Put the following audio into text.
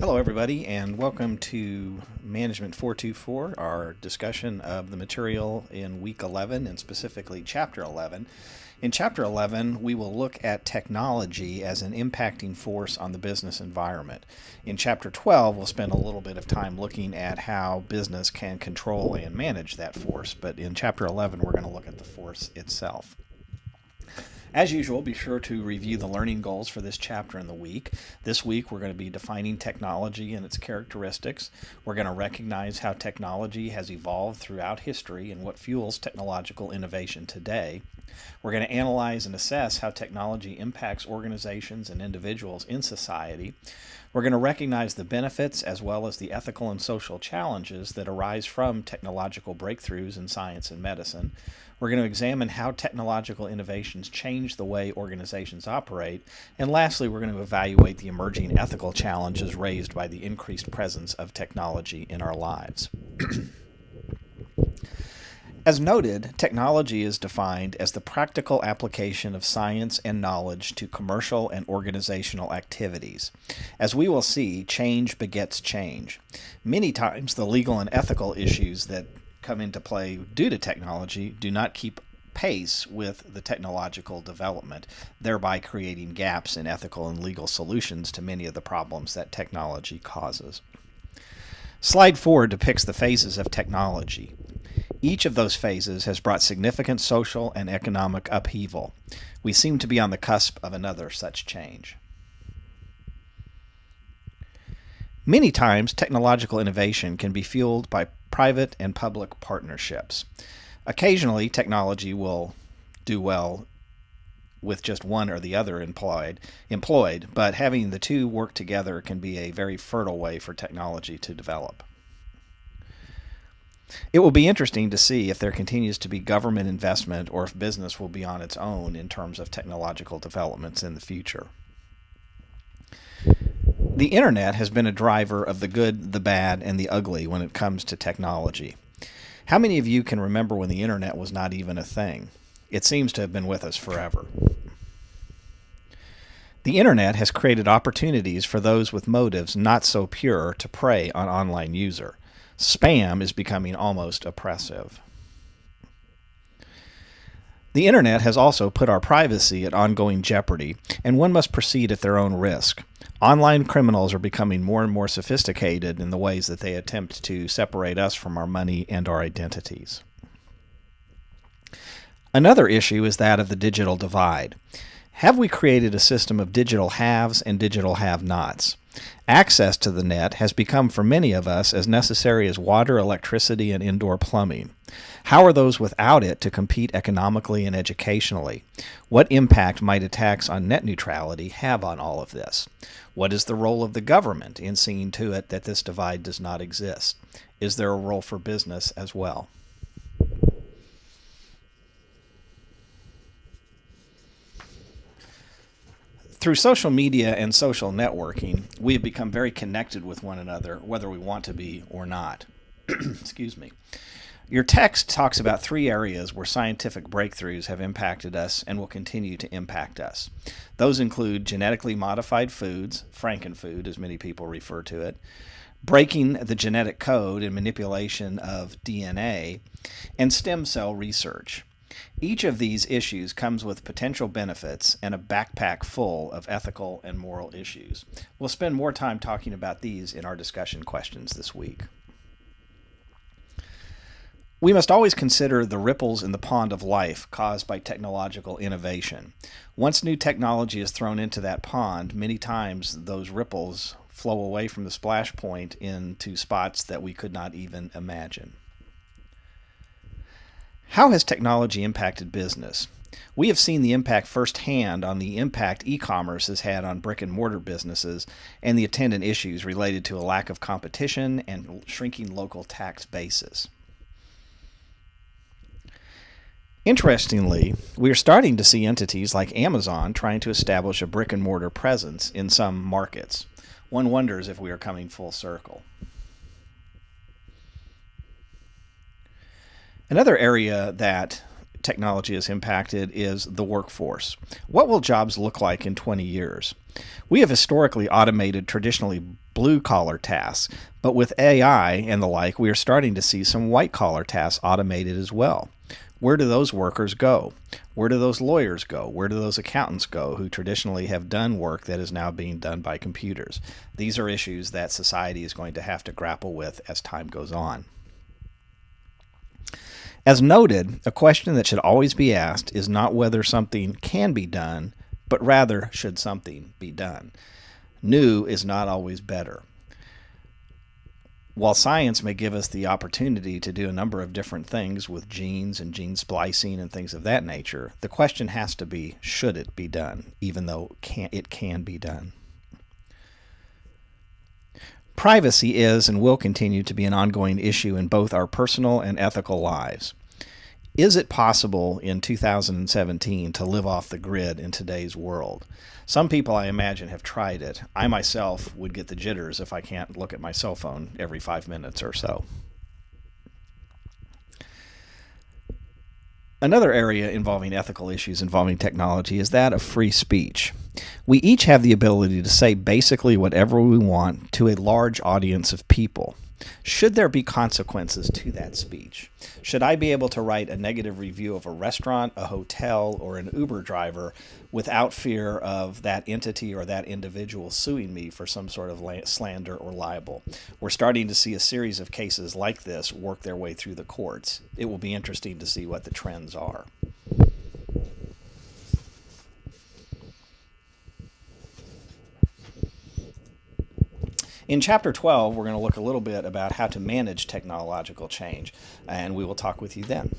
Hello, everybody, and welcome to Management 424, our discussion of the material in Week 11, and specifically Chapter 11. In Chapter 11, we will look at technology as an impacting force on the business environment. In Chapter 12, we'll spend a little bit of time looking at how business can control and manage that force, but in Chapter 11, we're going to look at the force itself. As usual, be sure to review the learning goals for this chapter in the week. This week, we're going to be defining technology and its characteristics. We're going to recognize how technology has evolved throughout history and what fuels technological innovation today. We're going to analyze and assess how technology impacts organizations and individuals in society. We're going to recognize the benefits as well as the ethical and social challenges that arise from technological breakthroughs in science and medicine. We're going to examine how technological innovations change the way organizations operate. And lastly, we're going to evaluate the emerging ethical challenges raised by the increased presence of technology in our lives. As noted, technology is defined as the practical application of science and knowledge to commercial and organizational activities. As we will see, change begets change. Many times, the legal and ethical issues that come into play due to technology do not keep pace with the technological development, thereby creating gaps in ethical and legal solutions to many of the problems that technology causes. Slide 4 depicts the phases of technology. Each of those phases has brought significant social and economic upheaval. We seem to be on the cusp of another such change. Many times, technological innovation can be fueled by private and public partnerships. Occasionally, technology will do well with just one or the other employed, but having the two work together can be a very fertile way for technology to develop. It will be interesting to see if there continues to be government investment or if business will be on its own in terms of technological developments in the future. The internet has been a driver of the good, the bad, and the ugly when it comes to technology. How many of you can remember when the internet was not even a thing? It seems to have been with us forever. The internet has created opportunities for those with motives not so pure to prey on online user. Spam is becoming almost oppressive. The internet has also put our privacy at ongoing jeopardy, and one must proceed at their own risk. Online criminals are becoming more and more sophisticated in the ways that they attempt to separate us from our money and our identities. Another issue is that of the digital divide. Have we created a system of digital haves and digital have-nots? Access to the net has become for many of us as necessary as water, electricity, and indoor plumbing. How are those without it to compete economically and educationally? What impact might attacks on net neutrality have on all of this? What is the role of the government in seeing to it that this divide does not exist? Is there a role for business as well? Through social media and social networking, we have become very connected with one another, whether we want to be or not. Excuse me. Your text talks about 3 areas where scientific breakthroughs have impacted us and will continue to impact us. Those include genetically modified foods, frankenfood as many people refer to it, breaking the genetic code and manipulation of DNA, and stem cell research. Each of these issues comes with potential benefits and a backpack full of ethical and moral issues. We'll spend more time talking about these in our discussion questions this week. We must always consider the ripples in the pond of life caused by technological innovation. Once new technology is thrown into that pond, many times those ripples flow away from the splash point into spots that we could not even imagine. How has technology impacted business? We have seen the impact firsthand on the impact e-commerce has had on brick and mortar businesses and the attendant issues related to a lack of competition and shrinking local tax bases. Interestingly, we are starting to see entities like Amazon trying to establish a brick and mortar presence in some markets. One wonders if we are coming full circle. Another area that technology has impacted is the workforce. What will jobs look like in 20 years? We have historically automated traditionally blue-collar tasks. But with AI and the like, we are starting to see some white-collar tasks automated as well. Where do those workers go? Where do those lawyers go? Where do those accountants go who traditionally have done work that is now being done by computers? These are issues that society is going to have to grapple with as time goes on. As noted, a question that should always be asked is not whether something can be done, but rather, should something be done? New is not always better. While science may give us the opportunity to do a number of different things with genes and gene splicing and things of that nature, the question has to be, should it be done, even though it can be done? Privacy is and will continue to be an ongoing issue in both our personal and ethical lives. Is it possible in 2017 to live off the grid in today's world? Some people, I imagine, have tried it. I myself would get the jitters if I can't look at my cell phone every 5 minutes or so. Another area involving ethical issues involving technology is that of free speech. We each have the ability to say basically whatever we want to a large audience of people. Should there be consequences to that speech? Should I be able to write a negative review of a restaurant, a hotel, or an Uber driver without fear of that entity or that individual suing me for some sort of slander or libel? We're starting to see a series of cases like this work their way through the courts. It will be interesting to see what the trends are. In Chapter 12, we're going to look a little bit about how to manage technological change, and we will talk with you then.